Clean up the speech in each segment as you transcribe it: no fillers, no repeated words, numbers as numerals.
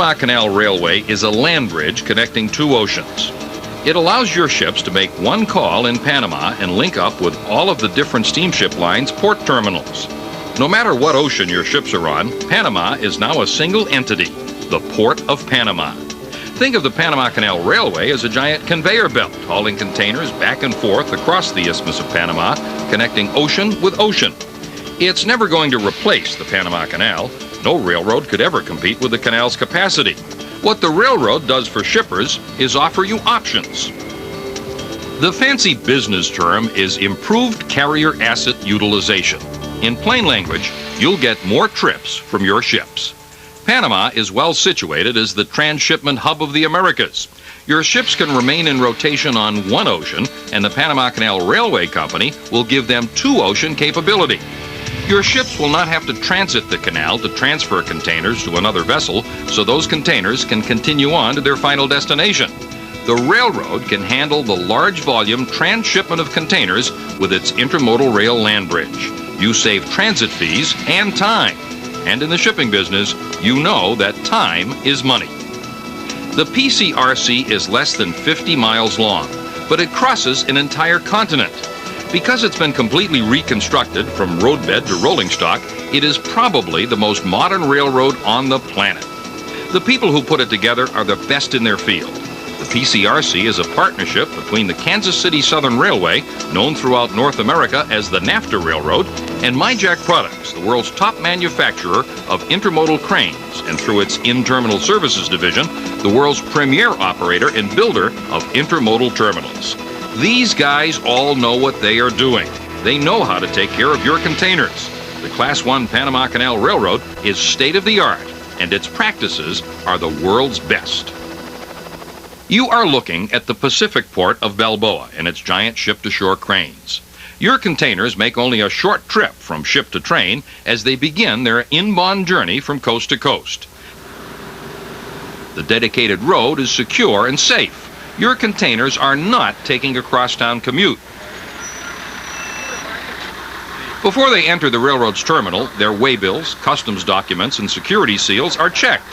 Panama Canal Railway is a land bridge connecting two oceans. It allows your ships to make one call in Panama and link up with all of the different steamship lines' port terminals. No matter what ocean your ships are on, Panama is now a single entity, the Port of Panama. Think of the Panama Canal Railway as a giant conveyor belt, hauling containers back and forth across the Isthmus of Panama, connecting ocean with ocean. It's never going to replace the Panama Canal. No railroad could ever compete with the canal's capacity. What the railroad does for shippers is offer you options. The fancy business term is improved carrier asset utilization. In plain language, you'll get more trips from your ships. Panama is well situated as the transshipment hub of the Americas. Your ships can remain in rotation on one ocean, and the Panama Canal Railway Company will give them two-ocean capability. Your ships will not have to transit the canal to transfer containers to another vessel, so those containers can continue on to their final destination. The railroad can handle the large volume transshipment of containers with its intermodal rail land bridge. You save transit fees and time. And in the shipping business, you know that time is money. The PCRC is less than 50 miles long, but it crosses an entire continent. Because it's been completely reconstructed from roadbed to rolling stock, it is probably the most modern railroad on the planet. The people who put it together are the best in their field. The PCRC is a partnership between the Kansas City Southern Railway, known throughout North America as the NAFTA Railroad, and MyJack Products, the world's top manufacturer of intermodal cranes, and through its in-terminal services division, the world's premier operator and builder of intermodal terminals. These guys all know what they are doing. They know how to take care of your containers. The Class 1 Panama Canal Railroad is state-of-the-art, and its practices are the world's best. You are looking at the Pacific port of Balboa and its giant ship-to-shore cranes. Your containers make only a short trip from ship to train as they begin their inbound journey from coast to coast. The dedicated road is secure and safe. Your containers are not taking a crosstown commute. Before they enter the railroad's terminal, their waybills, customs documents, and security seals are checked.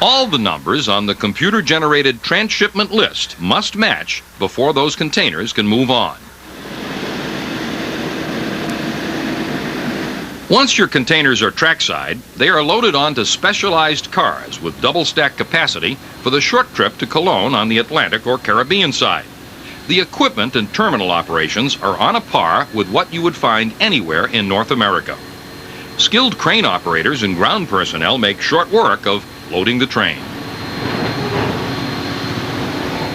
All the numbers on the computer-generated transshipment list must match before those containers can move on. Once your containers are trackside, they are loaded onto specialized cars with double-stack capacity for the short trip to Cologne on the Atlantic or Caribbean side. The equipment and terminal operations are on a par with what you would find anywhere in North America. Skilled crane operators and ground personnel make short work of loading the train.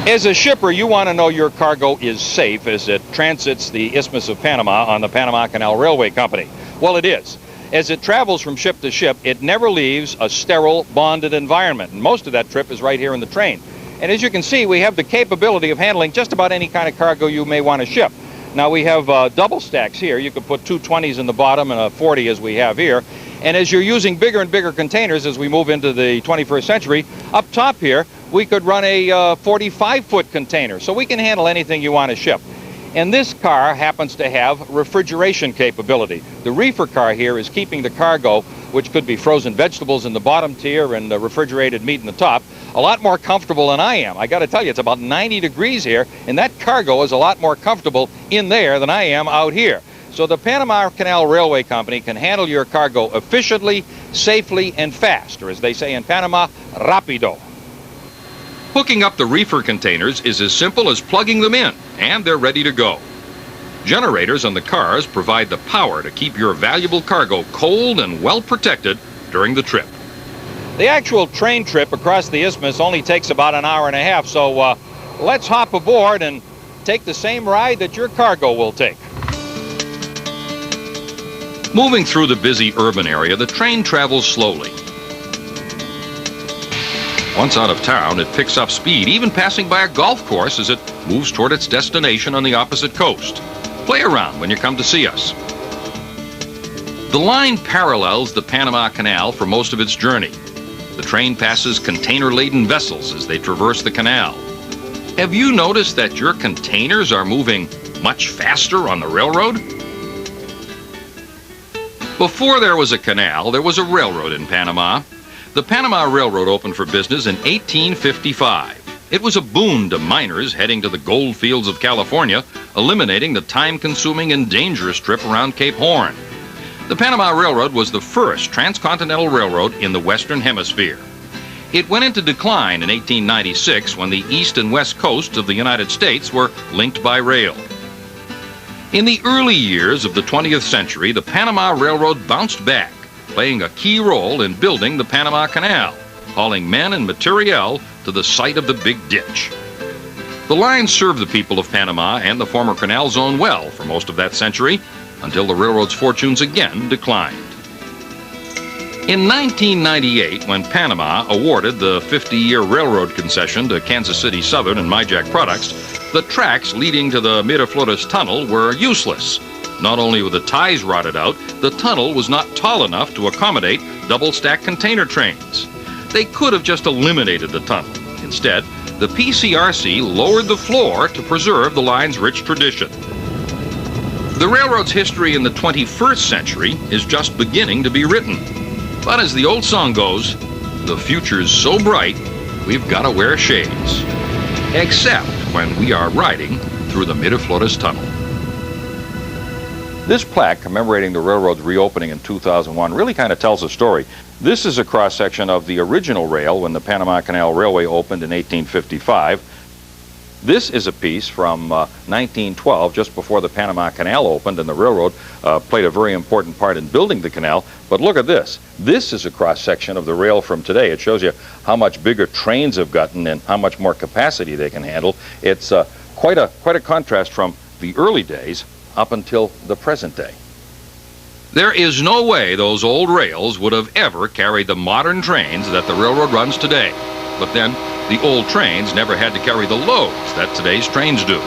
As a shipper, you want to know your cargo is safe as it transits the Isthmus of Panama on the Panama Canal Railway Company. Well, it is. As it travels from ship to ship, it never leaves a sterile, bonded environment. And most of that trip is right here in the train. And as you can see, we have the capability of handling just about any kind of cargo you may want to ship. Now, we have double stacks here. You could put two 20s in the bottom and a 40 as we have here. And as you're using bigger and bigger containers as we move into the 21st century, up top here, we could run a 45-foot container. So we can handle anything you want to ship. And this car happens to have refrigeration capability. The reefer car here is keeping the cargo, which could be frozen vegetables in the bottom tier and refrigerated meat in the top, a lot more comfortable than I am. I got to tell you, it's about 90 degrees here, and that cargo is a lot more comfortable in there than I am out here. So the Panama Canal Railway Company can handle your cargo efficiently, safely, and fast, or as they say in Panama, rapido. Hooking up the reefer containers is as simple as plugging them in, and they're ready to go. Generators on the cars provide the power to keep your valuable cargo cold and well protected during the trip. The actual train trip across the Isthmus only takes about an hour and a half, so let's hop aboard and take the same ride that your cargo will take. Moving through the busy urban area, the train travels slowly. Once out of town, it picks up speed, even passing by a golf course as it moves toward its destination on the opposite coast. Play around when you come to see us. The line parallels the Panama Canal for most of its journey. The train passes container-laden vessels as they traverse the canal. Have you noticed that your containers are moving much faster on the railroad? Before there was a canal, there was a railroad in Panama. The Panama Railroad opened for business in 1855. It was a boon to miners heading to the gold fields of California, eliminating the time-consuming and dangerous trip around Cape Horn. The Panama Railroad was the first transcontinental railroad in the Western Hemisphere. It went into decline in 1896 when the east and west coasts of the United States were linked by rail. In the early years of the 20th century, the Panama Railroad bounced back, playing a key role in building the Panama Canal, hauling men and materiel to the site of the Big Ditch. The line served the people of Panama and the former canal zone well for most of that century, until the railroad's fortunes again declined. In 1998, when Panama awarded the 50-year railroad concession to Kansas City Southern and Myjack Products, the tracks leading to the Miraflores Tunnel were useless. Not only were the ties rotted out, the tunnel was not tall enough to accommodate double-stack container trains. They could have just eliminated the tunnel. Instead, the PCRC lowered the floor to preserve the line's rich tradition. The railroad's history in the 21st century is just beginning to be written. But as the old song goes, the future's so bright, we've got to wear shades. Except when we are riding through the Miraflores Tunnel. This plaque commemorating the railroad's reopening in 2001 really kind of tells a story. This is a cross-section of the original rail when the Panama Canal Railway opened in 1855. This is a piece from 1912, just before the Panama Canal opened, and the railroad played a very important part in building the canal. But look at this. This is a cross-section of the rail from today. It shows you how much bigger trains have gotten and how much more capacity they can handle. It's quite a contrast from the early days up until the present day. There is no way those old rails would have ever carried the modern trains that the railroad runs today. But then, the old trains never had to carry the loads that today's trains do.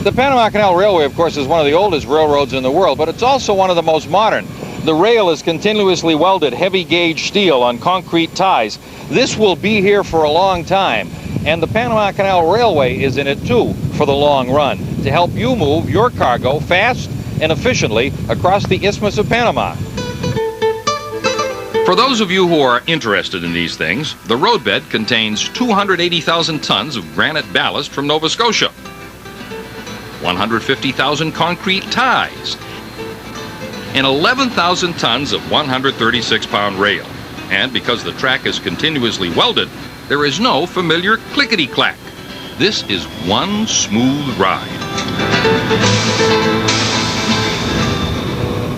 The Panama Canal Railway, of course, is one of the oldest railroads in the world, but it's also one of the most modern. The rail is continuously welded heavy gauge steel on concrete ties. This will be here for a long time. And the Panama Canal Railway is in it too for the long run, to help you move your cargo fast and efficiently across the Isthmus of Panama. For those of you who are interested in these things, the roadbed contains 280,000 tons of granite ballast from Nova Scotia, 150,000 concrete ties, and 11,000 tons of 136-pound rail. And because the track is continuously welded, there is no familiar clickety-clack. This is one smooth ride.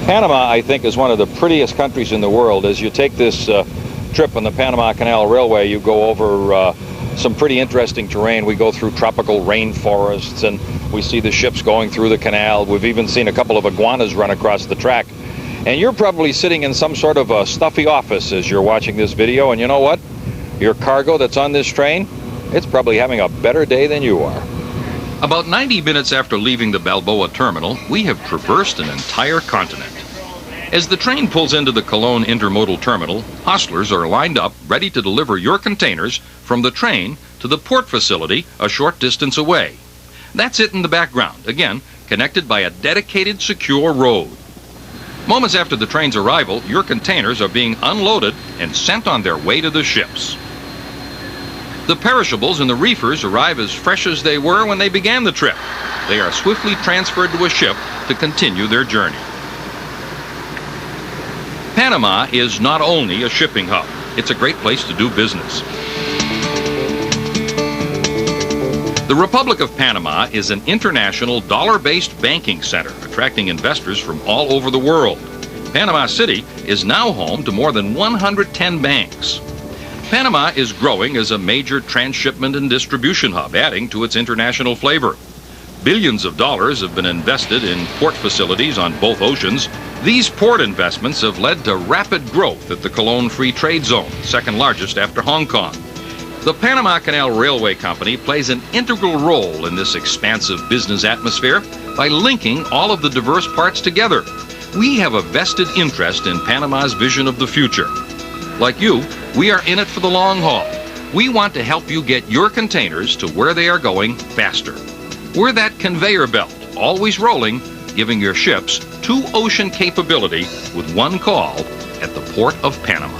Panama, I think, is one of the prettiest countries in the world. As you take this trip on the Panama Canal Railway, you go over some pretty interesting terrain. We go through tropical rainforests, and we see the ships going through the canal. We've even seen a couple of iguanas run across the track. And you're probably sitting in some sort of a stuffy office as you're watching this video, and you know what? Your cargo that's on this train, it's probably having a better day than you are. About 90 minutes after leaving the Balboa terminal, we have traversed an entire continent. As the train pulls into the Colón Intermodal Terminal, hostlers are lined up ready to deliver your containers from the train to the port facility a short distance away. That's it in the background, again, connected by a dedicated, secure road. Moments after the train's arrival, your containers are being unloaded and sent on their way to the ships. The perishables and the reefers arrive as fresh as they were when they began the trip. They are swiftly transferred to a ship to continue their journey. Panama is not only a shipping hub, it's a great place to do business. The Republic of Panama is an international dollar-based banking center, attracting investors from all over the world. Panama City is now home to more than 110 banks. Panama is growing as a major transshipment and distribution hub, adding to its international flavor. Billions of dollars have been invested in port facilities on both oceans. These port investments have led to rapid growth at the Colón Free Trade Zone, second largest after Hong Kong. The Panama Canal Railway Company plays an integral role in this expansive business atmosphere by linking all of the diverse parts together. We have a vested interest in Panama's vision of the future. Like you, we are in it for the long haul. We want to help you get your containers to where they are going faster. We're that conveyor belt, always rolling, giving your ships two-ocean capability with one call at the Port of Panama.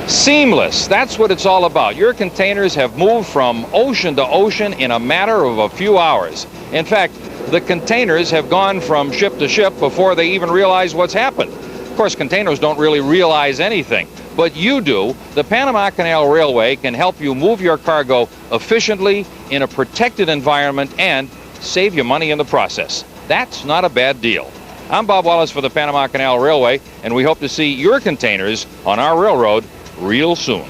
Seamless, that's what it's all about. Your containers have moved from ocean to ocean in a matter of a few hours. In fact, the containers have gone from ship to ship before they even realize what's happened. Of course, containers don't really realize anything, but you do. The Panama Canal Railway can help you move your cargo efficiently in a protected environment and save you money in the process. That's not a bad deal. I'm Bob Wallace for the Panama Canal Railway, and we hope to see your containers on our railroad real soon.